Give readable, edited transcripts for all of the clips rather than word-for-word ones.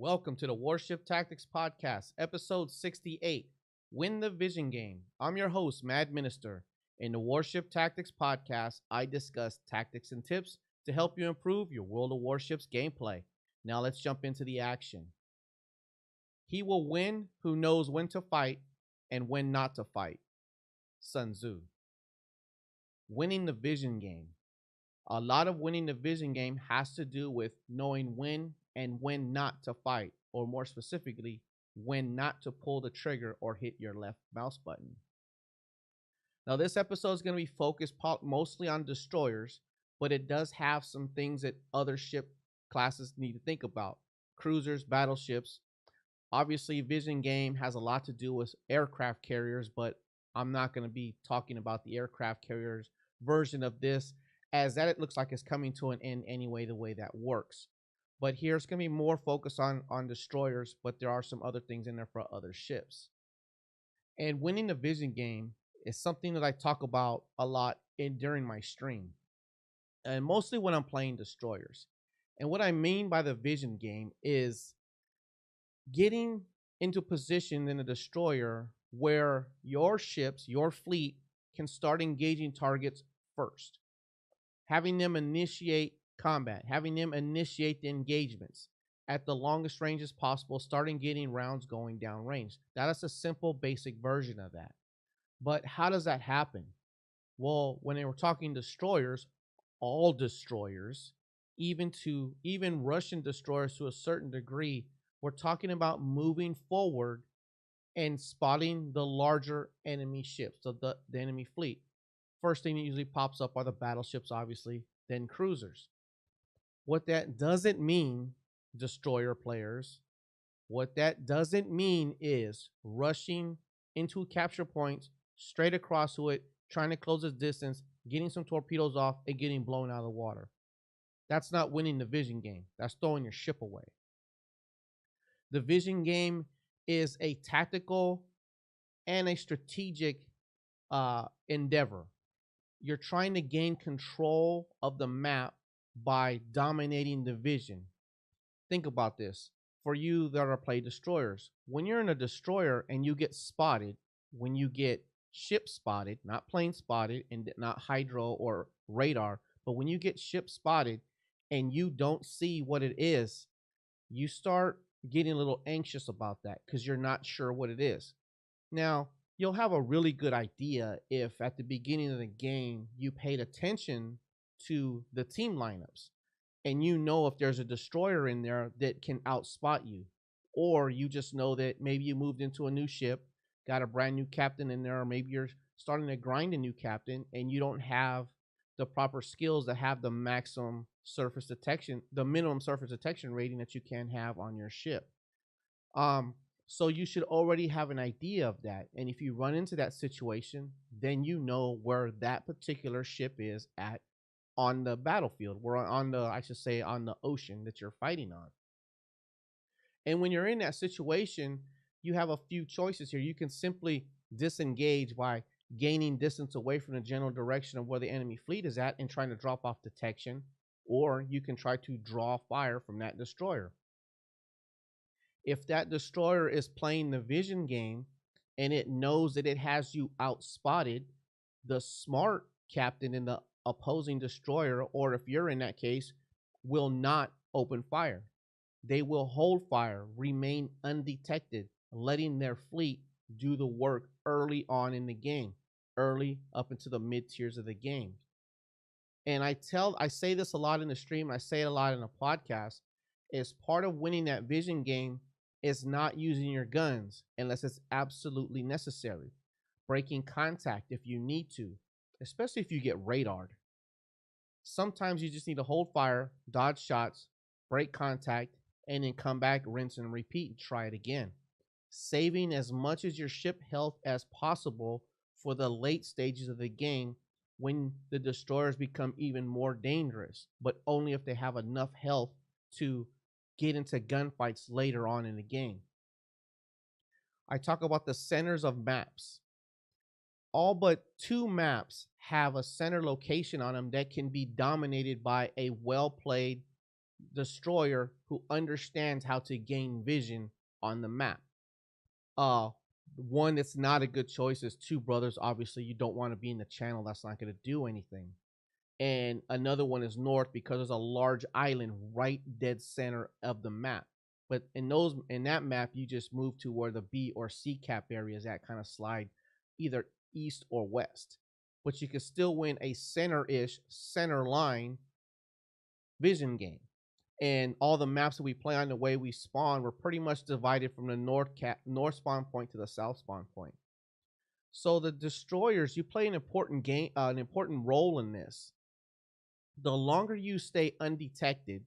Welcome to the Warship Tactics Podcast, episode 68, Win the Vision Game. I'm your host, Maddminister. In the Warship Tactics Podcast, I discuss tactics and tips to help you improve your World of Warships gameplay. Now let's jump into the action. He will win who knows when to fight and when not to fight. Sun Tzu. Winning the Vision Game. A lot of winning the Vision Game has to do with knowing when and when not to fight, or more specifically, when not to pull the trigger or hit your left mouse button. Now, this episode is going to be focused mostly on destroyers, but it does have some things that other ship classes need to think about. Cruisers, battleships. Obviously, Vision Game has a lot to do with aircraft carriers, but I'm not going to be talking about the aircraft carriers version of this, as that it looks like it's coming to an end anyway, the way that works. But here's going to be more focus on destroyers, but there are some other things in there for other ships. And winning the Vision Game is something that I talk about a lot during my stream, and mostly when I'm playing destroyers. And what I mean by the Vision Game is getting into position in a destroyer where your ships, your fleet, can start engaging targets first. Having them initiate combat, having them initiate the engagements at the longest ranges possible, starting getting rounds going down range. That is a simple, basic version of that. But how does that happen? Well, when they were talking destroyers, all destroyers, even Russian destroyers to a certain degree, we're talking about moving forward and spotting the larger enemy ships, so the enemy fleet. First thing that usually pops up are the battleships, obviously, then cruisers. What that doesn't mean, destroyer players, what that doesn't mean is rushing into capture points, straight across to it, trying to close its distance, getting some torpedoes off, and getting blown out of the water. That's not winning the Vision Game. That's throwing your ship away. The Vision Game is a tactical and a strategic endeavor. You're trying to gain control of the map by dominating the vision. Think about this. For you that are play destroyers, when you're in a destroyer and you get spotted, when you get ship spotted, not plane spotted and not hydro or radar, but when you get ship spotted and you don't see what it is, you start getting a little anxious about that because you're not sure what it is. Now, you'll have a really good idea if at the beginning of the game you paid attention to the team lineups and you know if there's a destroyer in there that can outspot you, or you just know that maybe you moved into a new ship, got a brand new captain in there, or maybe you're starting to grind a new captain and you don't have the proper skills to have the maximum surface detection, the minimum surface detection rating that you can have on your ship. So you should already have an idea of that. And if you run into that situation, then you know where that particular ship is at on the battlefield. We're on the ocean that you're fighting on. And when you're in that situation, you have a few choices here. You can simply disengage by gaining distance away from the general direction of where the enemy fleet is at and trying to drop off detection, or you can try to draw fire from that destroyer. If that destroyer is playing the Vision Game and it knows that it has you outspotted, the smart captain in the opposing destroyer, or if you're in that case, will not open fire. They will hold fire, remain undetected, letting their fleet do the work early on in the game, early up into the mid tiers of the game. And I say this a lot in the stream, I say it a lot in the podcast, is part of winning that Vision Game is not using your guns unless it's absolutely necessary. Breaking contact if you need to, especially if you get radared. Sometimes you just need to hold fire, dodge shots, break contact, and then come back, rinse and repeat, and try it again. Saving as much of your ship health as possible for the late stages of the game when the destroyers become even more dangerous, but only if they have enough health to get into gunfights later on in the game. I talk about the centers of maps. All but 2 maps have a center location on them that can be dominated by a well-played destroyer who understands how to gain vision on the map. Uh, One that's not a good choice is Two Brothers. Obviously, you don't want to be in the channel. That's not going to do anything. And another one is North because there's a large island right dead center of the map. But in that map, you just move to where the B or C cap areas that kind of slide either east or west. But you can still win a center-ish, center line vision game. And all the maps that we play on, the way we spawn, we're pretty much divided from the north spawn point to the south spawn point. So the destroyers, you play an important role in this. The longer you stay undetected,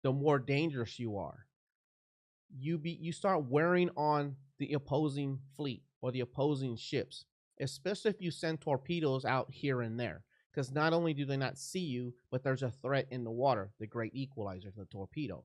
the more dangerous you are. You start wearing on the opposing fleet or the opposing ships, especially if you send torpedoes out here and there. Because not only do they not see you, but there's a threat in the water, the great equalizer, the torpedo.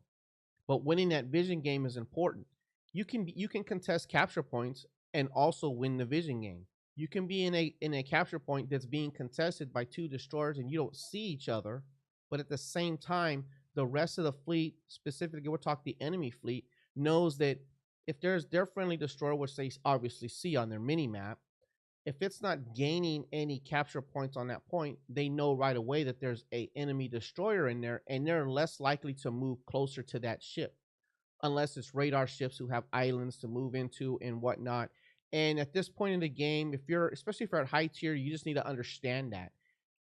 But winning that vision game is important. You can contest capture points and also win the vision game. You can be in a capture point that's being contested by two destroyers and you don't see each other, but at the same time, the rest of the fleet, specifically we're talking the enemy fleet, knows that if there's their friendly destroyer, which they obviously see on their mini map, if it's not gaining any capture points on that point, they know right away that there's a enemy destroyer in there, and they're less likely to move closer to that ship, unless it's radar ships who have islands to move into and whatnot. And at this point in the game, especially if you're at high tier, you just need to understand that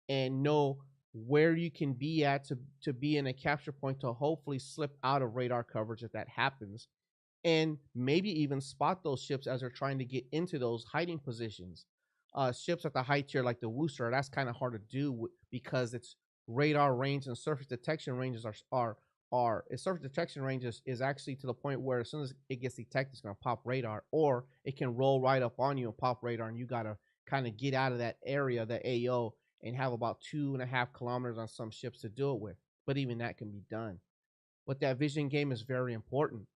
and know where you can be at to be in a capture point to hopefully slip out of radar coverage if that happens, and maybe even spot those ships as they're trying to get into those hiding positions. Ships at the high tier like the Worcester, that's kind of hard to do because its radar range and surface detection ranges are its surface detection ranges is actually to the point where as soon as it gets detected, it's going to pop radar, or it can roll right up on you and pop radar, and you got to kind of get out of that area, the AO, and have about 2.5 kilometers on some ships to do it with. But even that can be done. But that vision game is very important.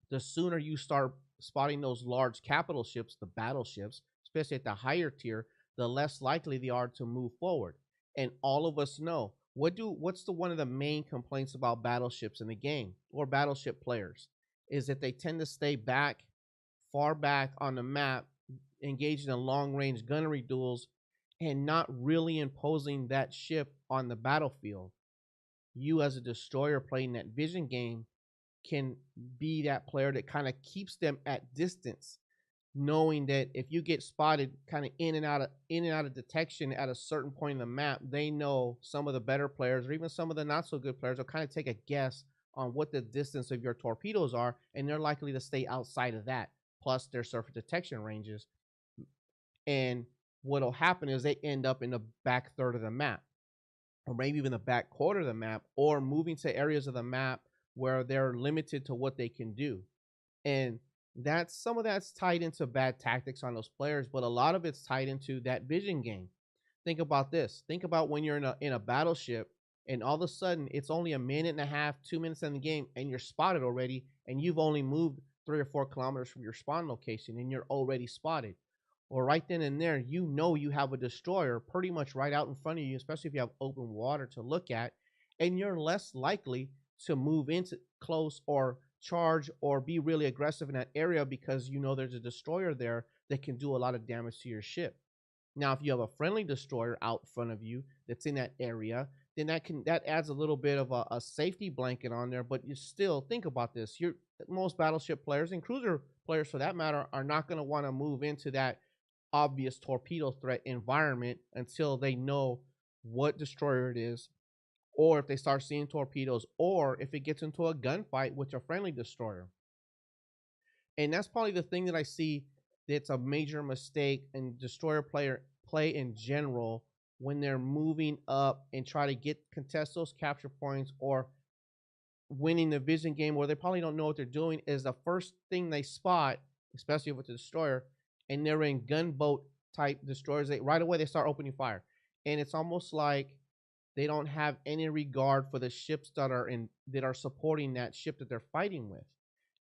The sooner you start spotting those large capital ships, the battleships, especially at the higher tier, the less likely they are to move forward. And all of us know what's the one of the main complaints about battleships in the game or battleship players is that they tend to stay far back on the map, engaging in long range gunnery duels and not really imposing that ship on the battlefield. You as a destroyer playing that vision game can be that player that kind of keeps them at distance, knowing that if you get spotted kind of in and out of detection at a certain point in the map, they know some of the better players or even some of the not so good players will kind of take a guess on what the distance of your torpedoes are, and they're likely to stay outside of that, plus their surface detection ranges. And what'll happen is they end up in the back third of the map, or maybe even the back quarter of the map, or moving to areas of the map where they're limited to what they can do. And that's some of that's tied into bad tactics on those players, but a lot of it's tied into that vision game. Think about this. Think about when you're in a battleship and all of a sudden it's only a minute and a half, 2 minutes in the game, and you're spotted already, and you've only moved 3 or 4 kilometers from your spawn location and you're already spotted. Or right then and there, you know you have a destroyer pretty much right out in front of you, especially if you have open water to look at, and you're less likely to move into close or charge or be really aggressive in that area because you know there's a destroyer there that can do a lot of damage to your ship. Now, if you have a friendly destroyer out in front of you that's in that area, then that adds a little bit of a safety blanket on there. But you still think about this: most battleship players and cruiser players, for that matter, are not going to want to move into that obvious torpedo threat environment until they know what destroyer it is, or if they start seeing torpedoes, or if it gets into a gunfight with a friendly destroyer. And that's probably the thing that I see that's a major mistake in destroyer player play in general when they're moving up and try to contest those capture points or winning the vision game where they probably don't know what they're doing is the first thing they spot, especially with the destroyer, and they're in gunboat type destroyers, right away they start opening fire. And it's almost like they don't have any regard for the ships that are supporting that ship that they're fighting with.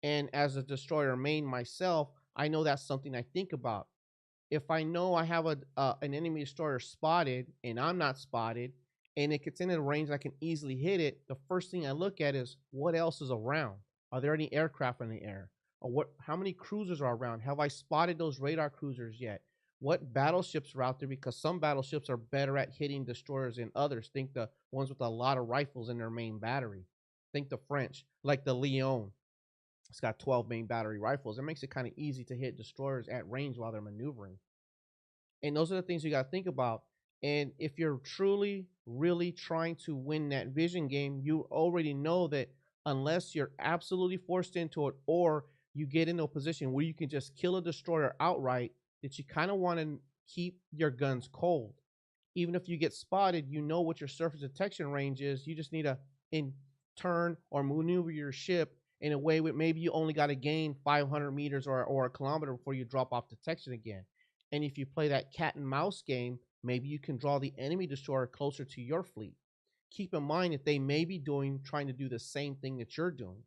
And as a destroyer main myself, I know that's something I think about. If I know I have an enemy destroyer spotted and I'm not spotted, and it gets in a range I can easily hit it, the first thing I look at is what else is around. Are there any aircraft in the air? Or what? How many cruisers are around? Have I spotted those radar cruisers yet? What battleships are out there? Because some battleships are better at hitting destroyers than others. Think the ones with a lot of rifles in their main battery. Think the French, like the Lyon. It's got 12 main battery rifles. It makes it kind of easy to hit destroyers at range while they're maneuvering. And those are the things you got to think about. And if you're truly, really trying to win that vision game, you already know that unless you're absolutely forced into it or you get into a position where you can just kill a destroyer outright, that you kind of want to keep your guns cold. Even if you get spotted, you know what your surface detection range is. You just need to turn or maneuver your ship in a way where maybe you only got to gain 500 meters or a kilometer before you drop off detection again. And if you play that cat and mouse game, maybe you can draw the enemy destroyer closer to your fleet. Keep in mind that they may be trying to do the same thing that you're doing.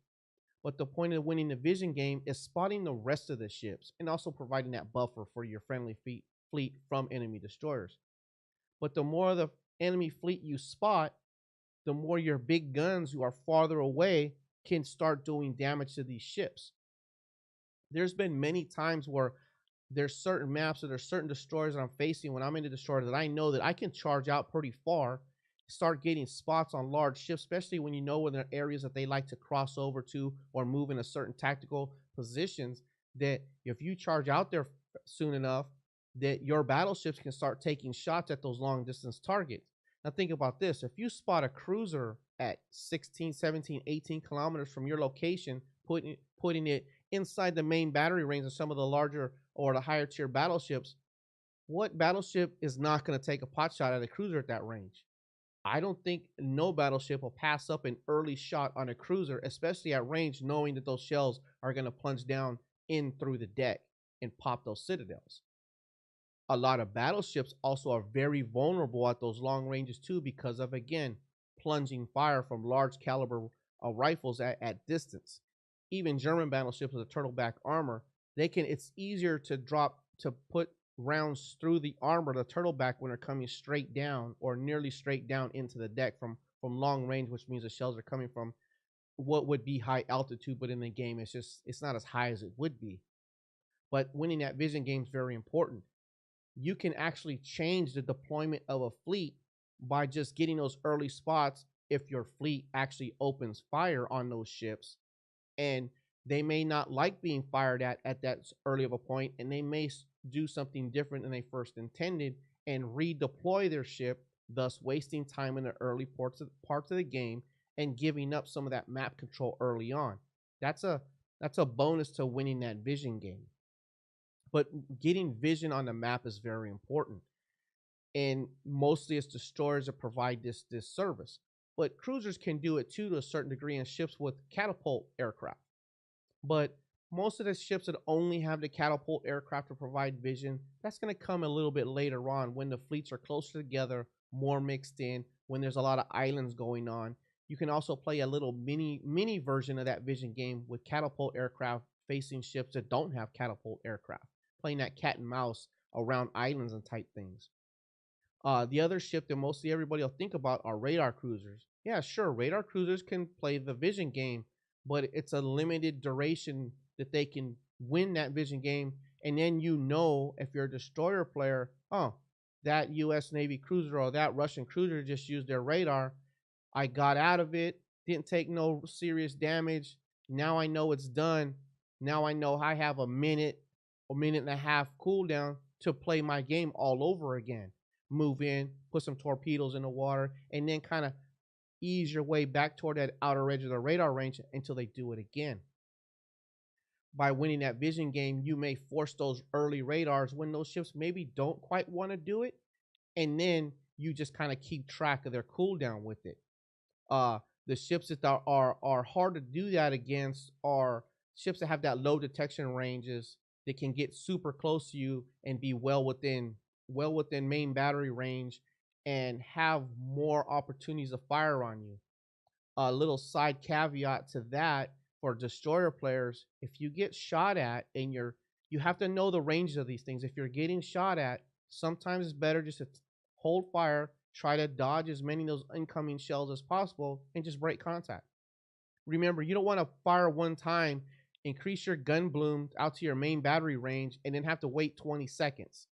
But the point of winning the vision game is spotting the rest of the ships and also providing that buffer for your friendly fleet from enemy destroyers. But the more of the enemy fleet you spot, the more your big guns who are farther away can start doing damage to these ships. There's been many times where there's certain maps or there's certain destroyers that I'm facing when I'm in the destroyer that I know that I can charge out pretty far, start getting spots on large ships, especially when you know where there are areas that they like to cross over to or move in a certain tactical positions, that if you charge out there soon enough, that your battleships can start taking shots at those long distance targets. Now think about this. If you spot a cruiser at 16, 17, 18 kilometers from your location, putting it inside the main battery range of some of the larger or the higher tier battleships, what battleship is not going to take a pot shot at a cruiser at that range? I don't think no battleship will pass up an early shot on a cruiser, especially at range, knowing that those shells are going to plunge down in through the deck and pop those citadels. A lot of battleships also are very vulnerable at those long ranges too, because of, again, plunging fire from large caliber rifles at distance. Even German battleships with a turtleback armor, it's easier to put rounds through the armor, the turtleback, when they're coming straight down or nearly straight down into the deck from long range, which means the shells are coming from what would be high altitude, but in the game it's not as high as it would be. But winning that vision game is very important. You can actually change the deployment of a fleet by just getting those early spots if your fleet actually opens fire on those ships, and they may not like being fired at that early of a point, and they may do something different than they first intended and redeploy their ship, thus wasting time in the early parts of the game and giving up some of that map control early on. That's a bonus to winning that vision game. But getting vision on the map is very important, and mostly it's destroyers that provide this service. But cruisers can do it too to a certain degree, and ships with catapult aircraft. But most of the ships that only have the catapult aircraft to provide vision, that's going to come a little bit later on when the fleets are closer together, more mixed in, when there's a lot of islands going on. You can also play a little mini version of that vision game with catapult aircraft facing ships that don't have catapult aircraft, playing that cat and mouse around islands and type things. The other ship that mostly everybody will think about are radar cruisers. Yeah, sure, radar cruisers can play the vision game, but it's a limited duration that they can win that vision game. And then if you're a destroyer player, oh, that U.S. Navy cruiser or that Russian cruiser just used their radar. I got out of it, didn't take no serious damage. Now I know it's done. Now I know I have a minute or minute and a half cooldown to play my game all over again. Move in, put some torpedoes in the water, and then kind of ease your way back toward that outer edge of the radar range until they do it again. By winning that vision game, you may force those early radars when those ships maybe don't quite want to do it, and then you just kind of keep track of their cooldown with it. The ships that are hard to do that against are ships that have that low detection ranges that can get super close to you and be well within main battery range and have more opportunities to fire on you. A little side caveat to that for destroyer players: if you get shot at and you have to know the ranges of these things. If you're getting shot at, sometimes it's better just to hold fire, Try to dodge as many of those incoming shells as possible and just break contact. Remember, you don't want to fire one time, increase your gun bloom out to your main battery range, and then have to wait 20 seconds.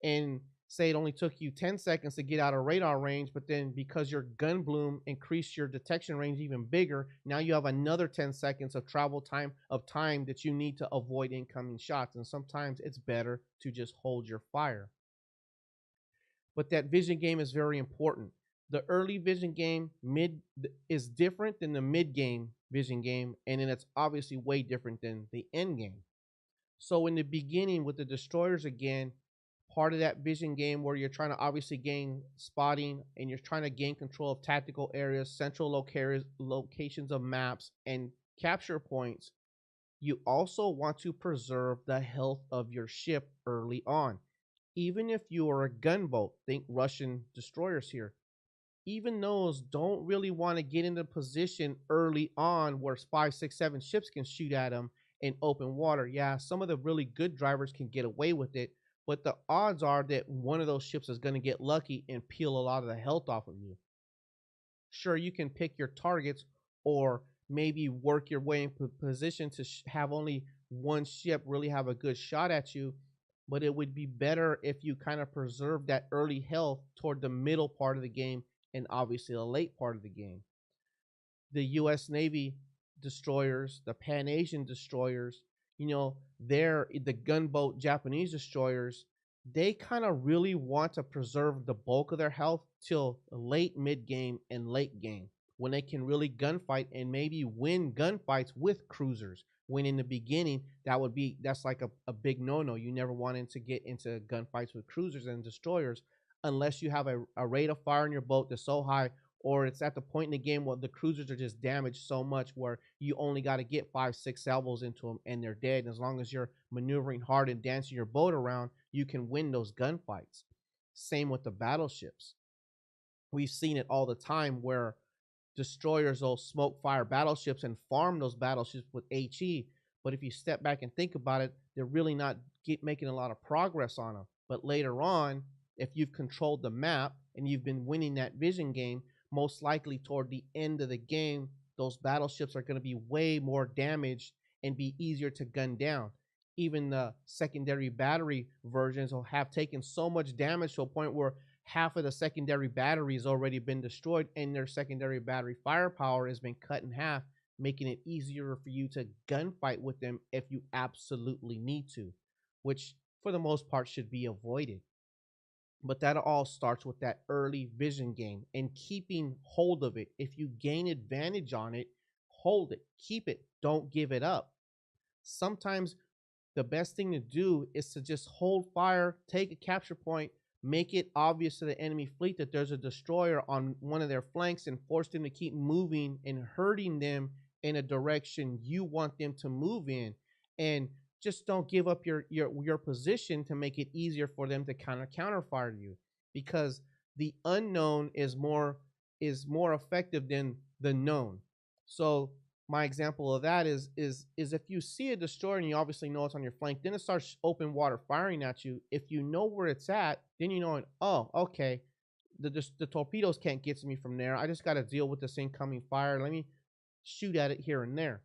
And say it only took you 10 seconds to get out of radar range, but then because your gun bloom increased your detection range even bigger, now you have another 10 seconds of travel time that you need to avoid incoming shots. And sometimes it's better to just hold your fire. But that vision game is very important. The early vision game mid is different than the mid game vision game, and then it's obviously way different than the end game. So in the beginning with the destroyers again, part of that vision game where you're trying to obviously gain spotting and you're trying to gain control of tactical areas, central locations of maps, and capture points, you also want to preserve the health of your ship early on. Even if you are a gunboat, think Russian destroyers here, even those don't really want to get into position early on where 5, 6, 7 ships can shoot at them in open water. Yeah, some of the really good drivers can get away with it, but the odds are that one of those ships is going to get lucky and peel a lot of the health off of you. Sure, you can pick your targets or maybe work your way in position to have only one ship really have a good shot at you, but it would be better if you kind of preserve that early health toward the middle part of the game and obviously the late part of the game. The U.S. Navy destroyers, the Pan Asian destroyers, they're the gunboat Japanese destroyers. They kind of really want to preserve the bulk of their health till late mid game and late game when they can really gunfight and maybe win gunfights with cruisers. When in the beginning, that's like a big no-no. You never wanted to get into gunfights with cruisers and destroyers unless you have a rate of fire in your boat that's so high, or it's at the point in the game where the cruisers are just damaged so much where you only got to get 5, 6 salvos into them and they're dead. And as long as you're maneuvering hard and dancing your boat around, you can win those gunfights. Same with the battleships. We've seen it all the time where destroyers will smoke fire battleships and farm those battleships with HE. But if you step back and think about it, they're really not making a lot of progress on them. But later on, if you've controlled the map and you've been winning that vision game, most likely toward the end of the game, those battleships are going to be way more damaged and be easier to gun down. Even the secondary battery versions will have taken so much damage to a point where half of the secondary battery has already been destroyed and their secondary battery firepower has been cut in half, making it easier for you to gunfight with them if you absolutely need to, which for the most part should be avoided. But that all starts with that early vision game and keeping hold of it. If you gain advantage on it, hold it, keep it, don't give it up. Sometimes the best thing to do is to just hold fire, take a capture point, make it obvious to the enemy fleet that there's a destroyer on one of their flanks and force them to keep moving and hurting them in a direction you want them to move in. And just don't give up your position to make it easier for them to counterfire you, because the unknown is more effective than the known. So my example of that is if you see a destroyer and you obviously know it's on your flank, then it starts open water firing at you. If you know where it's at, then you know, oh, okay, the torpedoes can't get to me from there. I just got to deal with this incoming fire. Let me shoot at it here and there.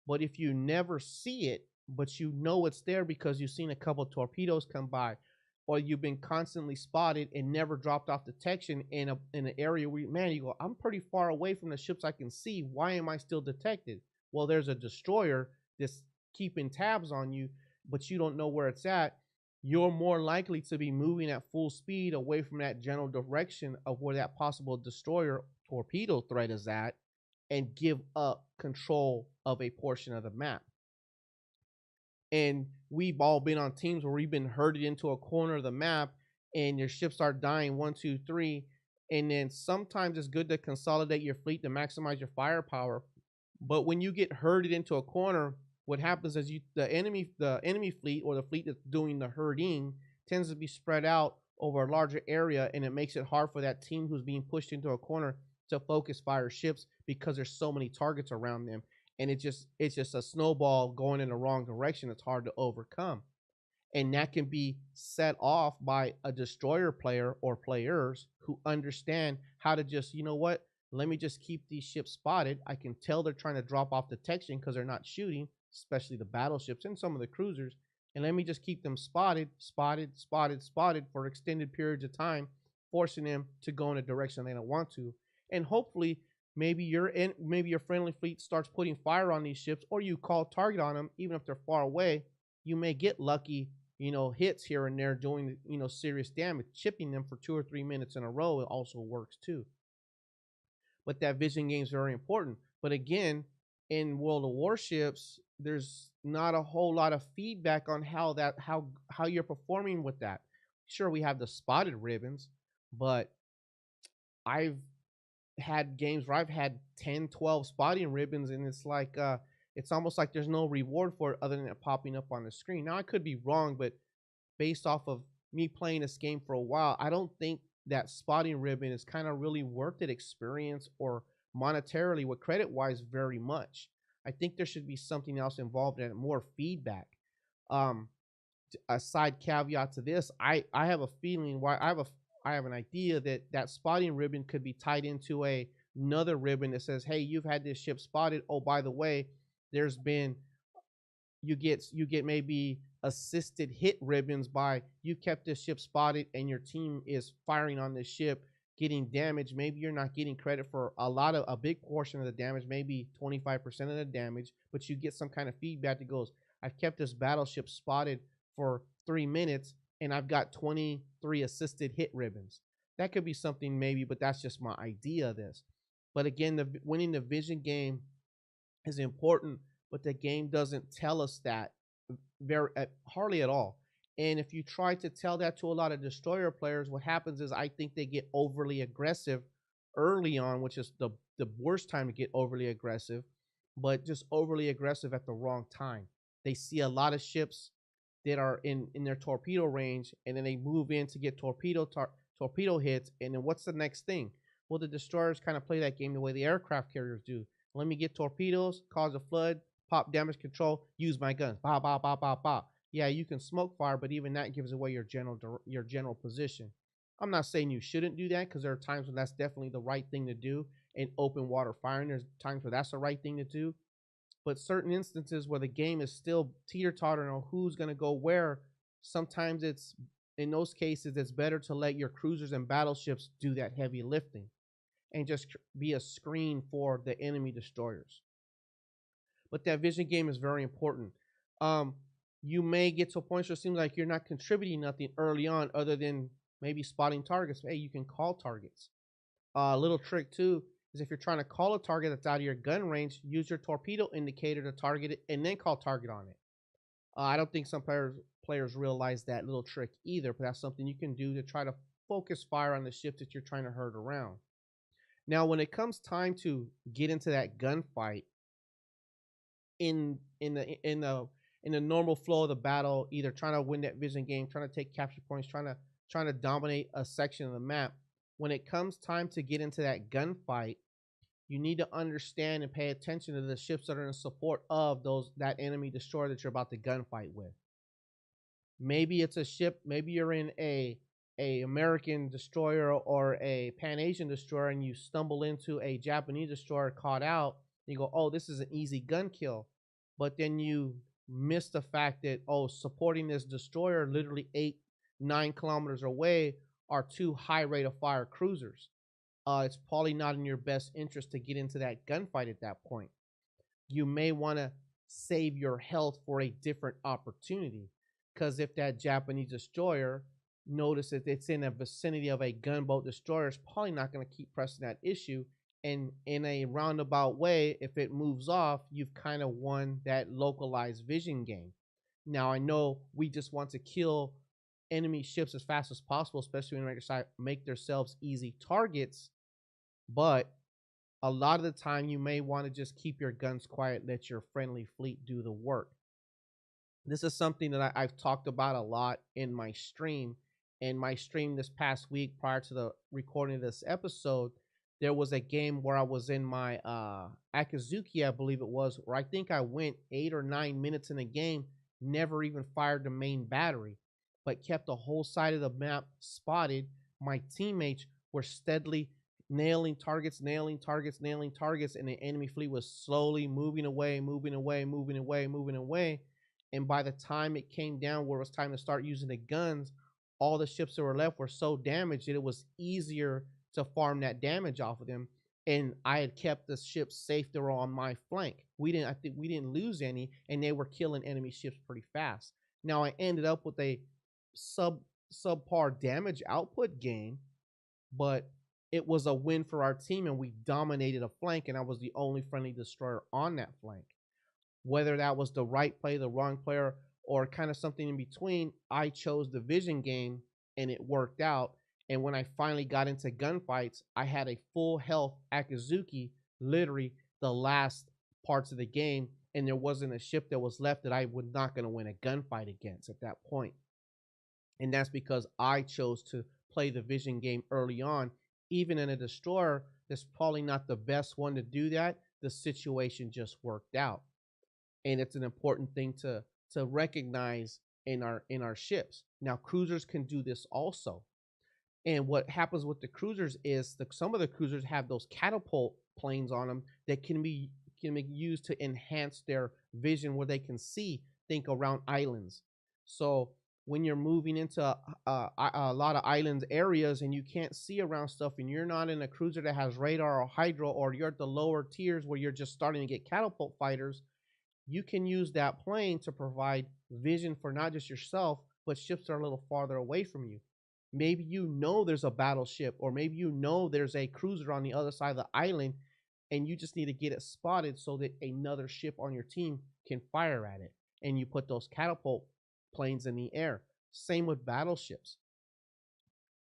But if you never see it, but you know it's there because you've seen a couple of torpedoes come by, or you've been constantly spotted and never dropped off detection in an area where, man, you go, I'm pretty far away from the ships I can see. Why am I still detected? Well, there's a destroyer that's keeping tabs on you, but you don't know where it's at. You're more likely to be moving at full speed away from that general direction of where that possible destroyer torpedo threat is at, and give up control of a portion of the map. And we've all been on teams where we've been herded into a corner of the map and your ships start dying 1, 2, 3. And then sometimes it's good to consolidate your fleet to maximize your firepower. But when you get herded into a corner, what happens is the enemy fleet, or the fleet that's doing the herding, tends to be spread out over a larger area, and it makes it hard for that team who's being pushed into a corner to focus fire ships because there's so many targets around them. And it's just a snowball going in the wrong direction. It's hard to overcome. And that can be set off by a destroyer player or players who understand how to just, you know what, let me just keep these ships spotted. I can tell they're trying to drop off detection because they're not shooting, especially the battleships and some of the cruisers. And let me just keep them spotted for extended periods of time, forcing them to go in a direction they don't want to. And hopefully, maybe your friendly fleet starts putting fire on these ships, or you call target on them, even if they're far away. You may get lucky, hits here and there doing, serious damage. Chipping them for 2 or 3 minutes in a row, it also works too. But that vision game is very important. But again, in World of Warships, there's not a whole lot of feedback on how you're performing with that. Sure, we have the spotted ribbons, but I've had games where I've had 10, 12 spotting ribbons, and it's almost like there's no reward for it other than it popping up on the screen. Now I could be wrong, but based off of me playing this game for a while, I don't think that spotting ribbon is kind of really worth it experience or monetarily with credit wise very much. I think there should be something else involved in it, more feedback. Um, a side caveat to this, I have a feeling why I have an idea that that spotting ribbon could be tied into another ribbon that says, "Hey, you've had this ship spotted. Oh, by the way, there's been you get maybe assisted hit ribbons by you kept this ship spotted and your team is firing on this ship, getting damage. Maybe you're not getting credit for a big portion of the damage, maybe 25% of the damage, but you get some kind of feedback that goes, I've kept this battleship spotted for 3 minutes and I've got 23 assisted hit ribbons. That could be something maybe, but that's just my idea of this. But again, winning the vision game is important, but the game doesn't tell us that hardly at all. And if you try to tell that to a lot of destroyer players, what happens is I think they get overly aggressive early on, which is the worst time to get overly aggressive, but just overly aggressive at the wrong time. They see a lot of ships that are in their torpedo range, and then they move in to get torpedo hits, and then what's the next thing? Well, the destroyers kind of play that game the way the aircraft carriers do. Let me get torpedoes, cause a flood, pop damage control, use my guns. Ba ba ba ba ba. Yeah, you can smoke fire, but even that gives away your general position. I'm not saying you shouldn't do that because there are times when that's definitely the right thing to do in open water firing. There's times where that's the right thing to do. But certain instances where the game is still teeter-tottering on who's going to go where, sometimes in those cases, it's better to let your cruisers and battleships do that heavy lifting and just be a screen for the enemy destroyers. But that vision game is very important. You may get to a point where it seems like you're not contributing nothing early on other than maybe spotting targets. Hey, you can call targets. A little trick too is if you're trying to call a target that's out of your gun range, use your torpedo indicator to target it and then call target on it. I don't think some players realize that little trick either, but that's something you can do to try to focus fire on the ship that you're trying to herd around. Now, when it comes time to get into that gunfight, in the normal flow of the battle, either trying to win that vision game, trying to take capture points, trying to dominate a section of the map, when it comes time to get into that gunfight, you need to understand and pay attention to the ships that are in support of that enemy destroyer that you're about to gunfight with. Maybe it's a ship, maybe you're in a American destroyer or a Pan Asian destroyer and you stumble into a Japanese destroyer caught out. You go, oh, this is an easy gun kill. But then you miss the fact that, oh, supporting this destroyer literally 8-9 kilometers away are 2 high rate of fire cruisers. It's probably not in your best interest to get into that gunfight at that point. You may want to save your health for a different opportunity, because if that Japanese destroyer notices it's in the vicinity of a gunboat destroyer, it's probably not going to keep pressing that issue. And in a roundabout way, if it moves off, you've kind of won that localized vision game. Now, I know we just want to kill enemy ships as fast as possible, especially when they make themselves easy targets. But a lot of the time, you may want to just keep your guns quiet, let your friendly fleet do the work. This is something that I've talked about a lot in my stream. In my stream this past week, prior to the recording of this episode, there was a game where I was in my Akazuki, I believe it was, where I think I went 8 or 9 minutes in the game never even fired the main battery, but kept the whole side of the map spotted. My teammates were steadily nailing targets, nailing targets, nailing targets, and the enemy fleet was slowly moving away, moving away, moving away, moving away. And by the time it came down where it was time to start using the guns, all the ships that were left were so damaged that it was easier to farm that damage off of them. And I had kept the ships safe. They were on my flank. I think we didn't lose any, and they were killing enemy ships pretty fast. Now I ended up with a subpar damage output game, but it was a win for our team, and we dominated a flank, and I was the only friendly destroyer on that flank. Whether that was the right play, the wrong player, or kind of something in between, I chose the vision game, and it worked out. And when I finally got into gunfights, I had a full health Akazuki, literally the last parts of the game, and there wasn't a ship that was left that I was not going to win a gunfight against at that point. And that's because I chose to play the vision game early on. Even in a destroyer, that's probably not the best one to do that. The situation just worked out. And it's an important thing to recognize in our ships. Now, cruisers can do this also. And what happens with the cruisers is that some of the cruisers have those catapult planes on them that can be used to enhance their vision where they can see, think around islands. So when you're moving into a lot of islands areas and you can't see around stuff, and you're not in a cruiser that has radar or hydro, or you're at the lower tiers where you're just starting to get catapult fighters, you can use that plane to provide vision for not just yourself, but ships that are a little farther away from you. Maybe you know there's a battleship, or maybe you know there's a cruiser on the other side of the island, and you just need to get it spotted so that another ship on your team can fire at it. And you put those catapult planes in the air. Same with battleships.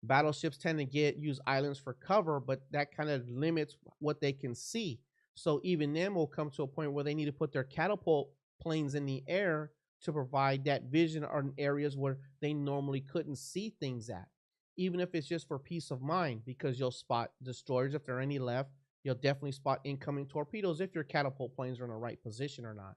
Battleships tend to use islands for cover, but that kind of limits what they can see. So even then will come to a point where they need to put their catapult planes in the air to provide that vision on areas where they normally couldn't see things at. Even if it's just for peace of mind, because you'll spot destroyers if there are any left. You'll definitely spot incoming torpedoes if your catapult planes are in the right position or not.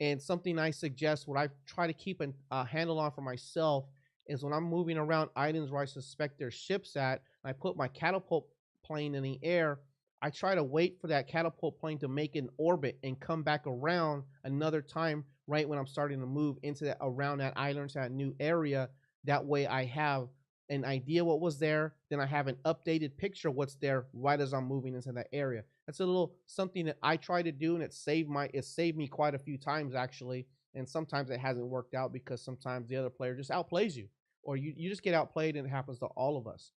And something I suggest, what I try to keep a handle on for myself, is when I'm moving around islands where I suspect there's ships at, and I put my catapult plane in the air, I try to wait for that catapult plane to make an orbit and come back around another time right when I'm starting to move into that, around that island, to that new area. That way I have an idea what was there, then I have an updated picture of what's there right as I'm moving into that area. That's a little something that I try to do, and it saved me quite a few times actually. And sometimes it hasn't worked out because sometimes the other player just outplays you, or you just get outplayed, and it happens to all of us.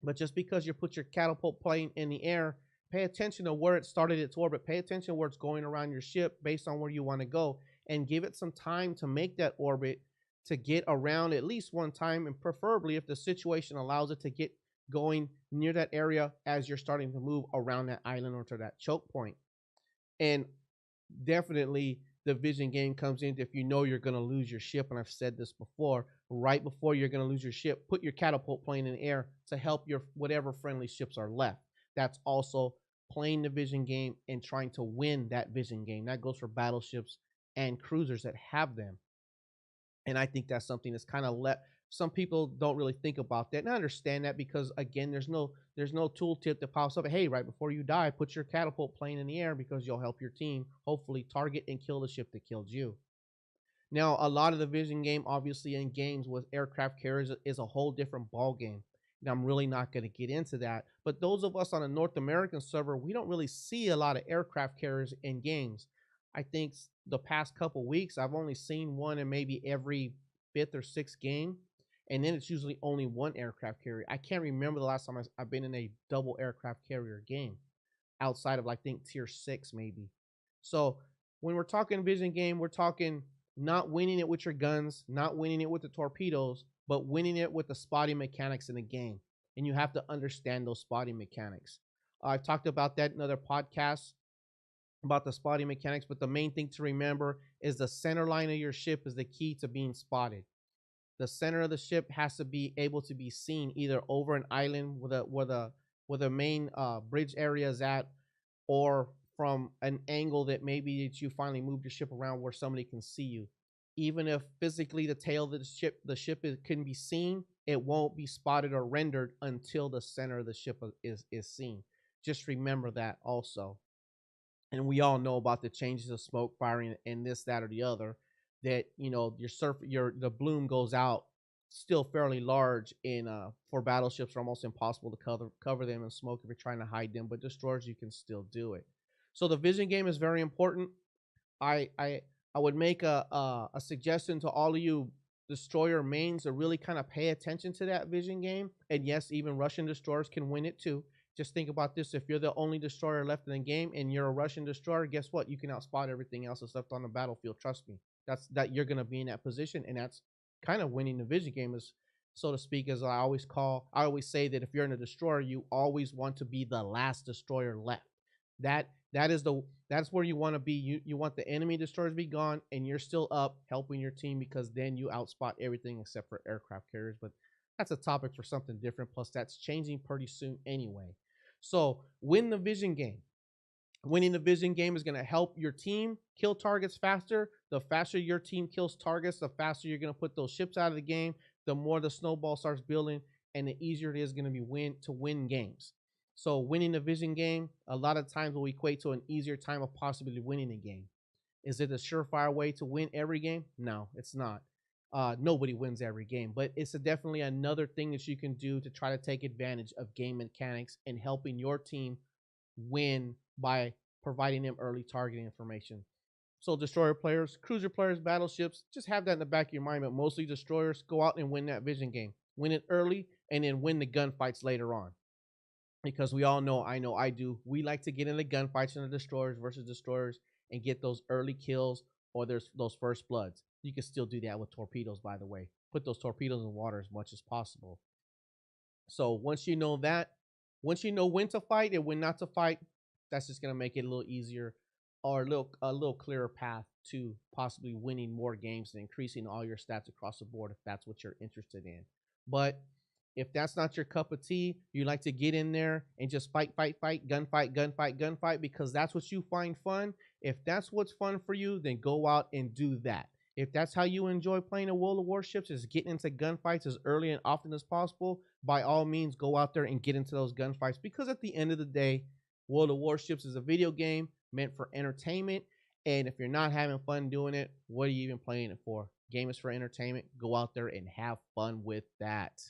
But just because you put your catapult plane in the air, pay attention to where it started its orbit. Pay attention where it's going around your ship based on where you want to go, and give it some time to make that orbit, to get around at least one time, and preferably, if the situation allows it, to get going near that area as you're starting to move around that island or to that choke point. And definitely the vision game comes in if you know you're going to lose your ship. And I've said this before, right before you're going to lose your ship, put your catapult plane in the air to help your whatever friendly ships are left. That's also playing the vision game and trying to win that vision game. That goes for battleships and cruisers that have them. And I think that's something that's kind of some people don't really think about that. And I understand that, because again, there's no tooltip that pops up. Hey, right before you die, put your catapult plane in the air, because you'll help your team hopefully target and kill the ship that killed you. Now, a lot of the vision game, obviously, in games with aircraft carriers, is a whole different ball game. And I'm really not going to get into that. But those of us on a North American server, we don't really see a lot of aircraft carriers in games. I think the past couple weeks, I've only seen one in maybe every fifth or sixth game. And then it's usually only one aircraft carrier. I can't remember the last time I've been in a double aircraft carrier game outside of, I think, tier 6 maybe. So when we're talking vision game, we're talking not winning it with your guns, not winning it with the torpedoes, but winning it with the spotting mechanics in the game. And you have to understand those spotting mechanics. I've talked about that in other podcasts about the spotting mechanics, but the main thing to remember is the center line of your ship is the key to being spotted. The center of the ship has to be able to be seen either over an island where the main bridge area is at, or from an angle that maybe that you finally moved your ship around where somebody can see you. Even if physically the tail of can be seen, it won't be spotted or rendered until the center of the ship is seen. Just remember that also. And we all know about the changes of smoke firing and this, that, or the other. That the bloom goes out still fairly large in for battleships are almost impossible to cover them in smoke if you're trying to hide them. But destroyers, you can still do it. So the vision game is very important. I I I would make a suggestion to all of you destroyer mains to really kind of pay attention to that vision game. And yes, even Russian destroyers can win it too. Just think about this: if you're the only destroyer left in the game and you're a Russian destroyer, guess what? You can outspot everything else that's left on the battlefield. Trust me, that you're gonna be in that position, and that's kind of winning the vision game, is so to speak. As I always say that if you're in a destroyer, you always want to be the last destroyer left. That's where you want to be. You want the enemy destroyers to be gone, and you're still up helping your team, because then you outspot everything except for aircraft carriers. But that's a topic for something different. Plus, that's changing pretty soon anyway. So win the vision game. Winning the vision game is going to help your team kill targets faster. The faster your team kills targets, the faster you're going to put those ships out of the game. The more the snowball starts building, and the easier it is going to be to win games. So winning the vision game a lot of times will equate to an easier time of possibly winning a game. Is it a surefire way to win every game? No, it's not. Nobody wins every game, but it's definitely another thing that you can do to try to take advantage of game mechanics and helping your team win by providing them early targeting information. So destroyer players, cruiser players, battleships, just have that in the back of your mind, but mostly destroyers, go out and win that vision game. Win it early and then win the gunfights later on. Because we all know, I do, we like to get into gunfights in the destroyers versus destroyers and get those early kills, or there's those first bloods. You can still do that with torpedoes, by the way. Put those torpedoes in water as much as possible. So once you know when to fight and when not to fight, that's just gonna make it a little easier, or a little clearer path to possibly winning more games and increasing all your stats across the board if that's what you're interested in. But if that's not your cup of tea, you like to get in there and just fight, gunfight, because that's what you find fun. If that's what's fun for you, then go out and do that. If that's how you enjoy playing a World of Warships, is getting into gunfights as early and often as possible, by all means, go out there and get into those gunfights. Because at the end of the day, World of Warships is a video game meant for entertainment. And if you're not having fun doing it, what are you even playing it for? Game is for entertainment. Go out there and have fun with that.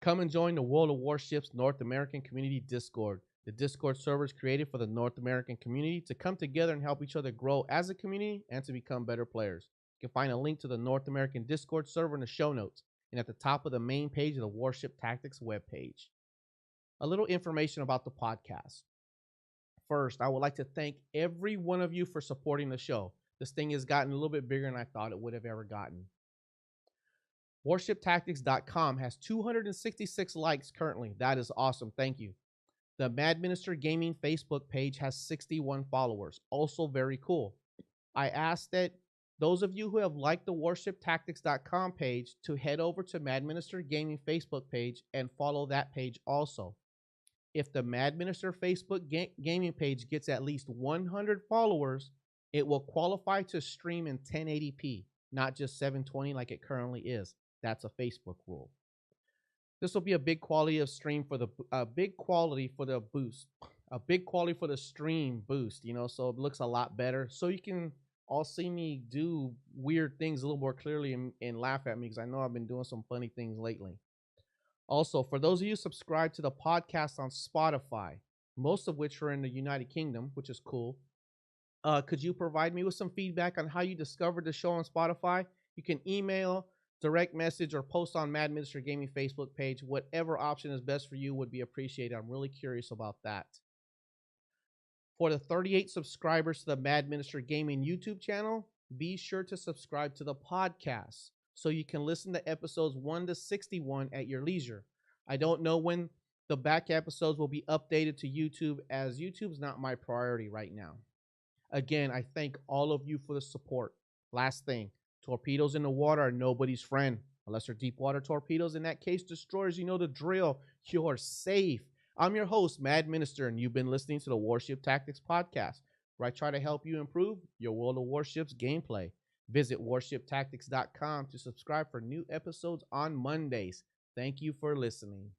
Come and join the World of Warships North American Community Discord. The Discord server is created for the North American community to come together and help each other grow as a community and to become better players. You can find a link to the North American Discord server in the show notes and at the top of the main page of the Warship Tactics webpage. A little information about the podcast. First, I would like to thank every one of you for supporting the show. This thing has gotten a little bit bigger than I thought it would have ever gotten. WarshipTactics.com has 266 likes currently. That is awesome. Thank you. The Maddminister Gaming Facebook page has 61 followers. Also very cool. I ask that those of you who have liked the WarshipTactics.com page to head over to Maddminister Gaming Facebook page and follow that page also. If the Maddminister Facebook gaming page gets at least 100 followers, it will qualify to stream in 1080p, not just 720 like it currently is. That's a Facebook rule. This will be a big quality of stream for the big quality for the boost, a big quality for the stream boost. So it looks a lot better. So you can all see me do weird things a little more clearly and laugh at me, because I know I've been doing some funny things lately. Also, for those of you subscribed to the podcast on Spotify, most of which are in the United Kingdom, which is cool, could you provide me with some feedback on how you discovered the show on Spotify? You can email, direct message, or post on Maddminister Gaming Facebook page. Whatever option is best for you would be appreciated. I'm really curious about that. For the 38 subscribers to the Maddminister Gaming YouTube channel, be sure to subscribe to the podcast so you can listen to episodes 1 to 61 at your leisure. I don't know when the back episodes will be updated to YouTube, as YouTube's not my priority right now. Again, I thank all of you for the support. Last thing, torpedoes in the water are nobody's friend, unless they're deep water torpedoes. In that case, destroyers, you know the drill. You're safe. I'm your host, Maddminister, and you've been listening to the Warship Tactics Podcast, where I try to help you improve your World of Warships gameplay. Visit warshiptactics.com to subscribe for new episodes on Mondays. Thank you for listening.